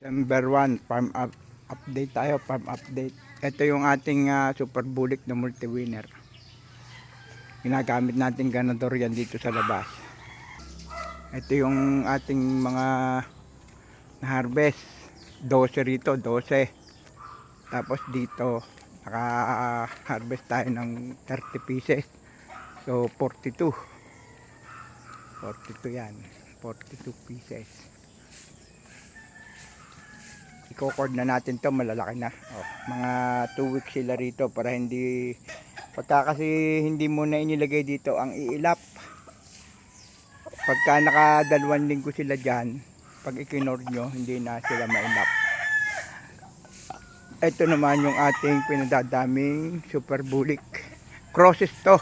Number 1, update tayo, farm update. Ito yung ating super bulik na multi-winner. Ginagamit natin ganador yan dito sa labas. Ito yung ating mga na-harvest. 12 rito, 12. Tapos dito, naka-harvest tayo ng 30 pieces. So, 42. 42 yan. 42 pieces. I-cord na natin to, malalaki na. Mga 2 weeks sila rito para hindi pagka kasi hindi mo na inilagay dito ang iilap. Pagka naka 2 linggo sila dyan, pag ikinord nyo, hindi na sila mailap. Ito naman yung ating pinadadaming super bulik. Crosses to.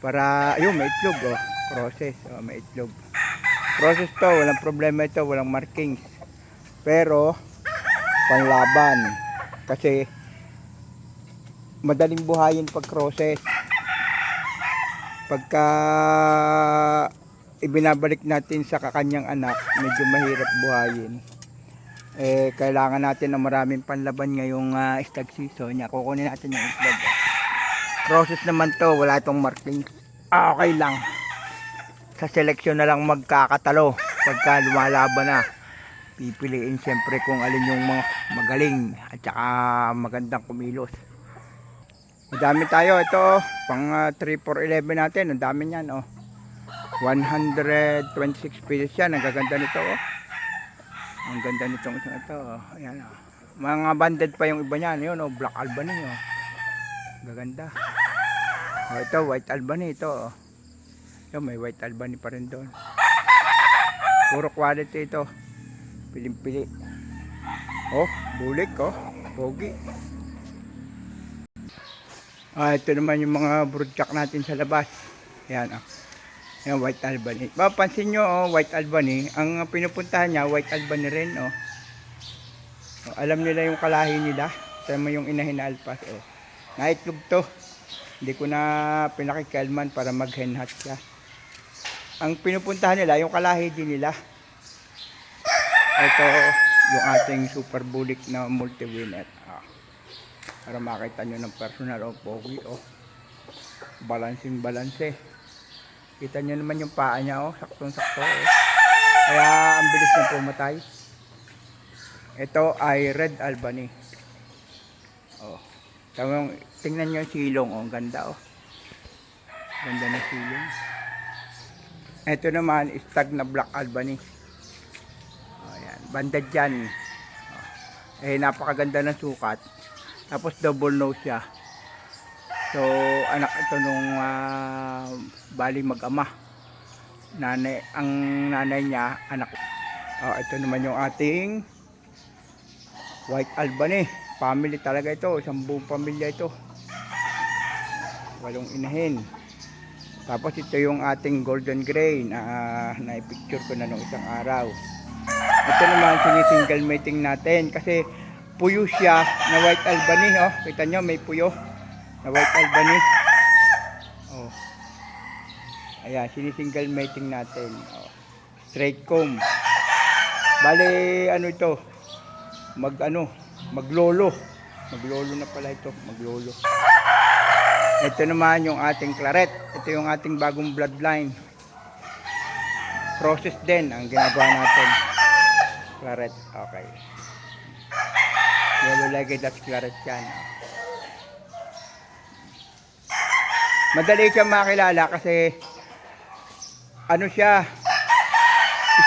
Para, ayun, may itlog, crosses, may itlog. Crosses to, walang problema ito, walang markings. Pero, panlaban. Kasi, madaling buhayin pag crosses. Pagka ibinabalik natin sa kakanyang anak, medyo mahirap buhayin. Kailangan natin ng maraming panlaban ngayong stag season. Kukunin natin yung itlog. Crosses naman to, wala itong marking. Okay lang. Sa seleksyon na lang magkakatalo. Pagka lumalaban na, pipiliin siyempre kung alin yung mga magaling at saka magandang kumilos. Madami tayo. Ito, pang 3-4-11 natin. Ang dami niyan, 126 pieces yan. Ang gaganda nito, Ang ganda nitong ito, Ayan, Mga banded pa yung iba niyan. Yun, Black Albany, Gaganda. Ito, White Albany, ito, Yung may White Albany pa rin doon. Puro quality ito. Piling-pili. Bulik, pogi. Ito naman yung mga broodcock natin sa labas. Ayan, Yung White Albany. Mapapansin nyo, White Albany, ang pinupuntahan niya, White Albany rin, Alam nila yung kalahi nila. Tama yung inahin na alpas, Naitlog to. Hindi ko na pinakikalman para mag-hen hatch siya. Ang pinupuntahan nila, yung kalahi din nila. Ito, yung ating super bulik na multi-winner. Para makita nyo ng personal, pogi, Balansing-balanse. Kita nyo naman yung paa niya, saktong-sakto, Kaya ang bilis na pumatay. Ito ay Red Albany. Tingnan nyo yung silong, ang ganda, Ganda na silong. Ito naman, stag na Black Albany. Ayan, bandad dyan. Napakaganda ng sukat. Tapos double nose siya. So, anak ito nung bali mag-ama. Ang nanay niya, anak. Ito naman yung ating White Albany. Family talaga ito. Isang buong pamilya ito. 8 inahin. Tapos ito yung ating Golden Gray na na-picture ko na nung isang araw. Ito naman sinisingle mating natin kasi puyo siya na White Albany. Kita nyo may puyo na White Albany. Ayan, sinisingle mating natin. Straight comb. Bale, ito? Maglolo. Maglolo na pala ito. Maglolo. Ito naman yung ating claret. Ito yung ating bagong bloodline. Process din ang ginagawa natin. Claret. Okay. Yellow-legged at claret yan. Madali siya makilala kasi siya,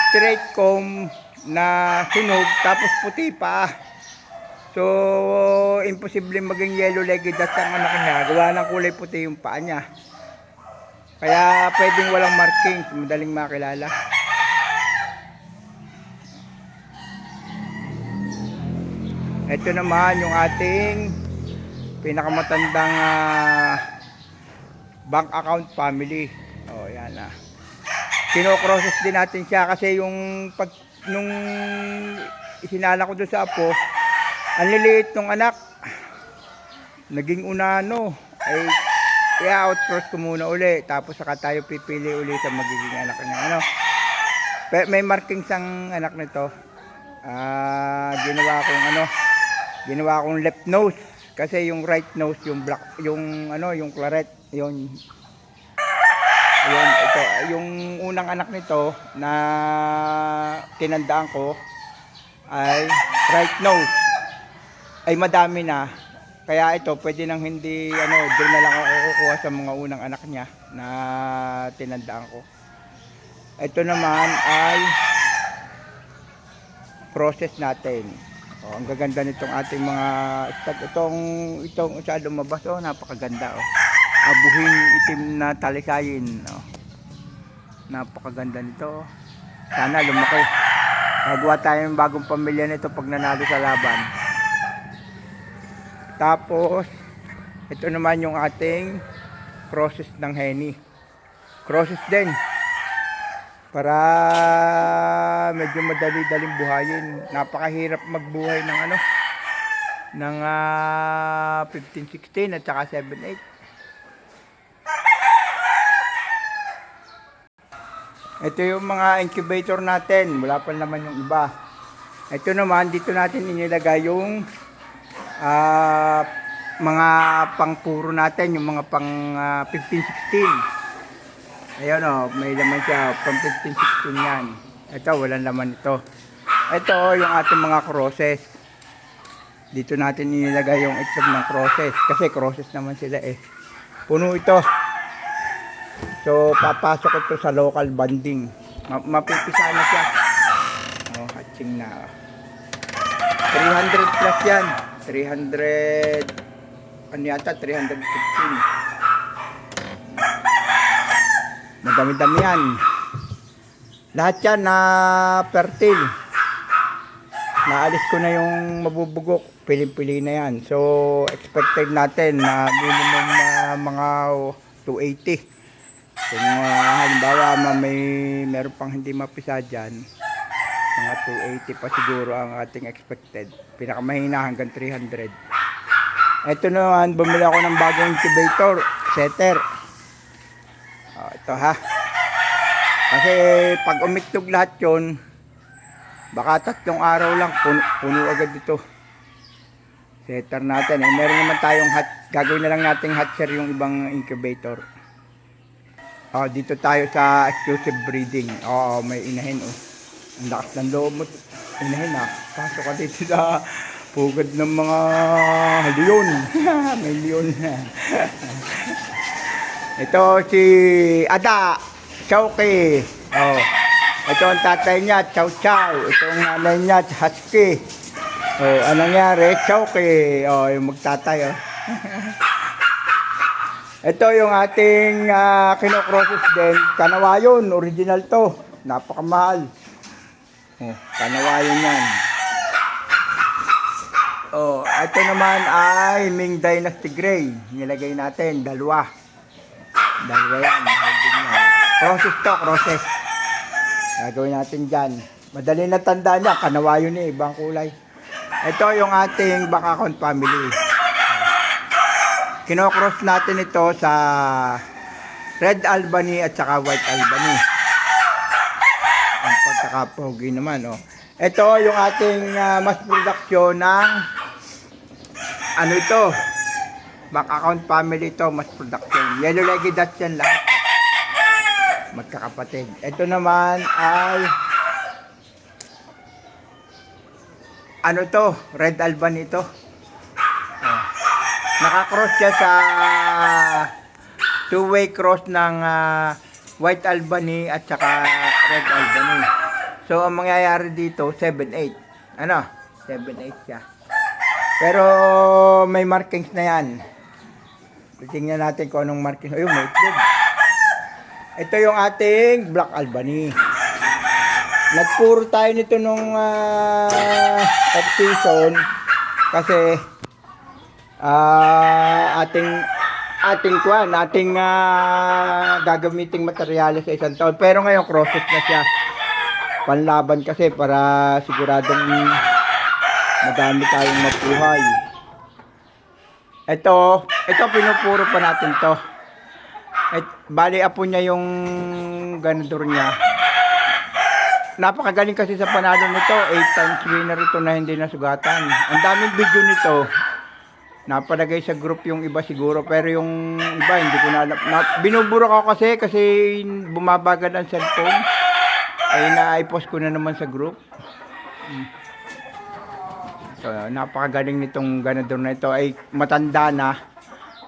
straight comb na sunog tapos puti pa. So, imposible maging yellow-legged at ang anak niya. Gawa ng kulay puti yung paa niya. Kaya pwedeng walang markings, madaling makilala. Ito naman yung ating pinakamatandang bank account family. Yan Kino-crosses din natin siya kasi nung isinala ko doon sa apo, ang liliit ng anak. Naging unano. I-outcross ko muna uli. Tapos saka tayo pipili uli sa magiging anak niya. May markings ang anak nito. Ginawa kong left nose kasi yung right nose, yung black, yung yung claret, yun. Ayun, ito, yung unang anak nito na tinandaan ko ay right nose. Ay madami na. Kaya ito, pwede nang hindi, doon na lang ako kukuha sa mga unang anak niya na tinandaan ko. Ito naman ay process natin. Oh, ang gaganda nitong ating mga stud. Itong sa lumabas, oh, napakaganda, oh. Abuhin itim na talisayin, oh. Napakaganda nito, oh. Sana lumaki. Magawa tayo ng bagong pamilya nito pag nanalo sa laban. Tapos ito naman yung ating crosses ng Henny. Crosses din. Para medyo madali-daling buhayin. Napakahirap magbuhay ng ng 15-16 at saka 7-8. Ito yung mga incubator natin. Wala pa naman yung iba. Ito naman, dito natin inilagay yung mga pangpuro natin, yung mga pang 15-16. Ayun, oh, may laman siya, pang 15-16 yan. Ito, walang laman ito. Ito yung ating mga crosses. Dito natin inilagay yung itlog ng crosses. Kasi crosses naman sila eh. Puno ito. So, papasok ito sa local banding. Mapipisa na siya. Oh, hatching na. 300 plus yan. 300, ano yata, 315. Madami-dami yan. Lahat yan na fertile. Naalis ko na yung mabubugok. Pili-pili na yan. So, expected natin na minimum mga 280. Kung halimbawa meron pang hindi mapisa dyan, mga 280 pa siguro ang ating expected. Pinakamahina hanggang 300. Ito naman, bumili ako ng bagong incubator, setter. Ito ha. Kasi pag umitlog lahat yun, baka 3 araw lang, puno agad ito. Setter natin. Meron naman tayong gagawin na lang nating hatcher yung ibang incubator. Dito tayo sa exclusive breeding. May inahin, oh. Ang lakas ng loob mo. Inahin, ha. Pasok ka dito sa pugad ng mga leon. May leon. Ito si Ada Chowky. Ito ang tatay niya, Chow Chow. Ito ang nanay niya, Husky. Anong nangyari? Chowky. Yung magtatay, oh. Ito yung ating kinokrosses din. Kanawayon, original to. Napakamahal. Kanawayon yan. Ito naman ay Ming Dynasty Gray. Nilagay natin, dalawa yan. Crosses to, crosses. Gagawin natin dyan. Madali na tanda niya, kanawayon eh, ibang kulay. Ito yung ating Bacacon family. Kinocross natin ito sa Red Albany at saka White Albany. Ang pagkakapogi naman, oh. Ito yung ating mass production ng ito, Bacacon family ito, mass production. Yellow Leggy Dutch yan lahat. Magkakapatid. Ito naman ay to, Red Albany ito. Nakakross siya sa two-way cross ng White Albany at saka Red Albany. So, ang mangyayari dito, 7-8. 7-8 siya. Pero, may markings na yan. Tingnan natin kung anong markings. Ayun, may itlog. Ito yung ating Black Albany. Nagpuro tayo nito nung off-season kasi ating gagamiting materyales sa isang taon. Pero ngayon crosses na siya. Panlaban kasi para siguradong madami tayong mapuhay. Ito pinupuro pa natin to. Bali apo niya yung ganador niya. napakagaling kasi sa panalo nito. 8 times winner ito na hindi nasugatan. Ang daming video nito. Napalagay sa group yung iba siguro, pero yung iba hindi ko na alam. Binuburo ko kasi bumabagal ang cellphone. Ay na-post ko na naman sa group. So, napakagaling nitong ganador na ito. Ay matanda na.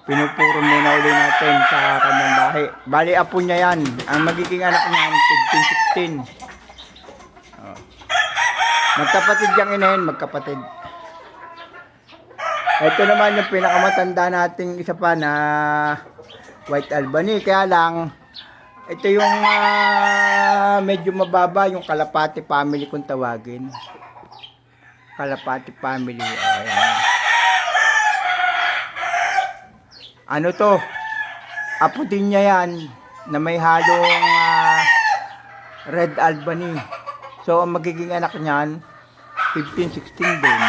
Pinupuro muna uli natin sa kanyang lahi. Bali, apo niya yan. Ang magiging anak niya, 15-16. Oh. Magkapatid yung inahin, magkapatid. Ito naman yung pinakamatanda nating isa pa na White Albany. Kaya lang, ito yung medyo mababa, yung Kalapati family kung tawagin. Kalapati family. Ayan. Ano to? Apo din niya yan na may halong Red Albany. So, ang magiging anak niyan, 15-16 din.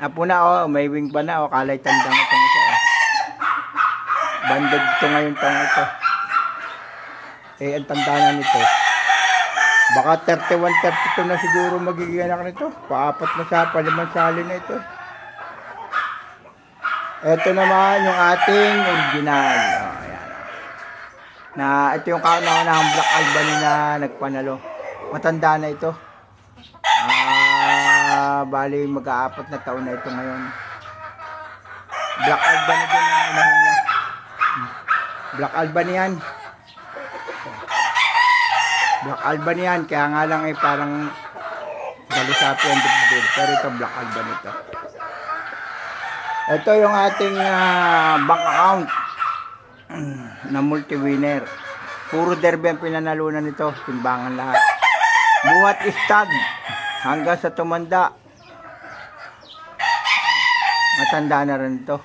Apo na, may wing pa na, kalay tandang itong isa. Banded ito ngayon tang ito. Eh, ang tanda na nito. Baka 31-32 na siguro magiging anak nito. Paapat na sa palimang sali na ito. Ito naman yung ating original. Oh, ayan. Na ito yung kauna-unahang Black Albany na nagpanalo. Matanda na ito. Bali mag-aapat na taon na ito ngayon. Black Albany din ang unahan niya. Black Albany yan. Black Albany yan. Kaya nga lang ay parang Galisapi ang dibdib. Pero ito Black Albany ito. Ito yung ating bank account na multi-winner. Puro derby ang pinanalunan nito. Timbangan lahat. Buhat istag hanggang sa tumanda. Matanda na rin ito.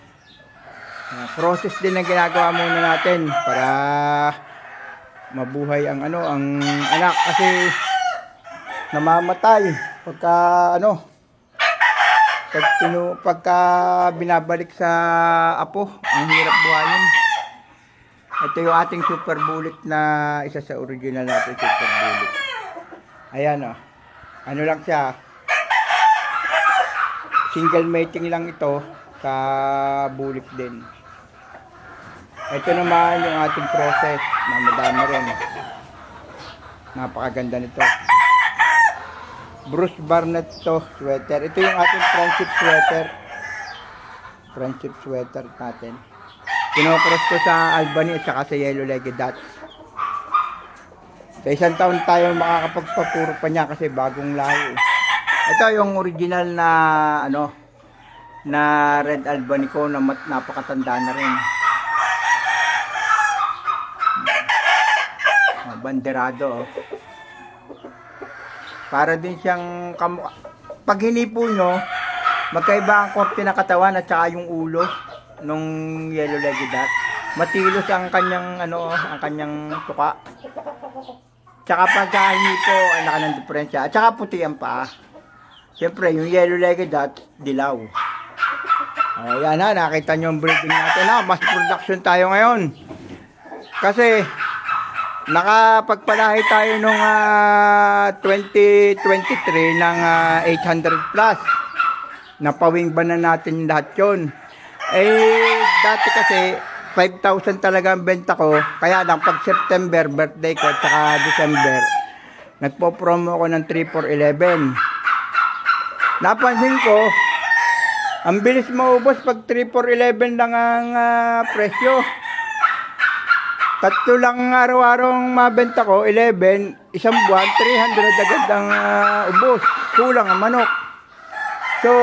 Process din ang ginagawa muna natin para mabuhay ang ang anak kasi namamatay pagka binabalik sa apo, ang hirap buhayin. Ito yung ating super bullet na isa sa original natin super bullet. Ayan ano lang siya, single mating lang ito sa bullet din. Ito naman yung ating process na madami rin. Napakaganda nito. Bruce Barnett to sweater. Ito yung ating friendship sweater. Friendship sweater natin. Kinocross ko sa Albany at saka sa Yellow Legged Dots. Sa isang taon tayo makakapagpapuro pa niya kasi bagong lahi. Ito yung original na na Red Albany ko na napakatanda na rin. Banderado. Para din siyang pag hinipo nyo, magkaiba ang korte na katawan at saka yung ulo nung Yellow Legged Dot. Matilos ang kanyang ang kanyang tuka. Tsaka pagka hinipo, anak ng diferensya. At saka puti ang paa. Siyempre, yung Yellow Legged Dot, dilaw. Ayan nakita nyo yung breeding natin. Mas production tayo ngayon. Kasi nakapagpalahi tayo nung 2023 ng 800 plus. Napawing ba na natin lahat yun. Dati kasi 5,000 talaga ang benta ko. Kaya lang pag September, birthday ko, at saka December, nagpo-promo ko ng 3 for 11. Napansin ko, ang bilis maubos pag 3 for 11 lang ang presyo. Tatlo lang araw-araw mabenta ko, 11, isang buwan, 300 agad ang ubos. Kulang ang manok. So,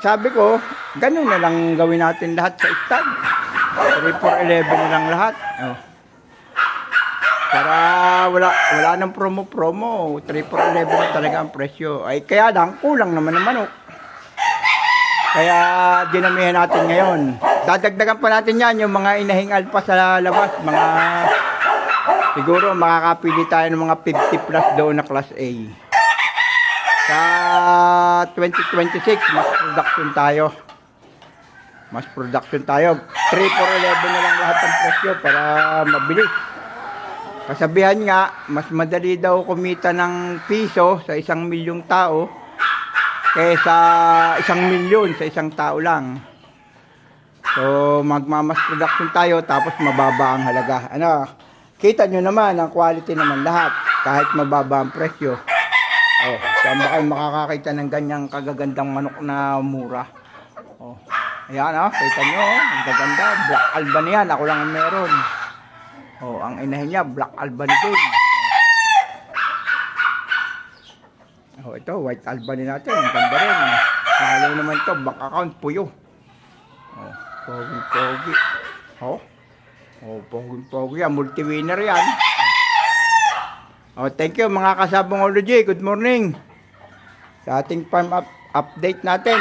sabi ko, ganun na lang gawin natin lahat sa stag. 3 for 11 na lang lahat. Para wala nang promo-promo. 3 for 11 na talaga ang presyo. Ay, kaya lang, kulang naman ang manok. Kaya dinamihan natin ngayon. Dadagdagan pa natin yan yung mga inahing alpa sa labas. Siguro makakapili tayo ng mga 50 plus doon na class A. Sa 2026, mas production tayo. 3 for 11 na lang lahat ng presyo para mabilis. Kasabihan nga, mas madali daw kumita ng piso sa 1,000,000 tao kaysa 1,000,000 sa isang tao lang. So, magmamas production tayo tapos mababa ang halaga. Ano, kita nyo naman, ang quality naman lahat, kahit mababa ang presyo. Oh, saan ba kayo makakakita ng ganyang kagagandang manok na mura? Oh, ayan kita nyo, ang gaganda, Black Albany yan, ako lang ang meron. Oh, ang inahin niya, Black Albany din. Oh, ito, White Albany natin, ang ganda rin. Lalo naman ito, bank account, puyo. Oh, pogi-pogi. Oh, pogi-pogi yan, multi-winner yan. Oh, thank you mga kasabong ology. Good morning. Sa ating farm update natin.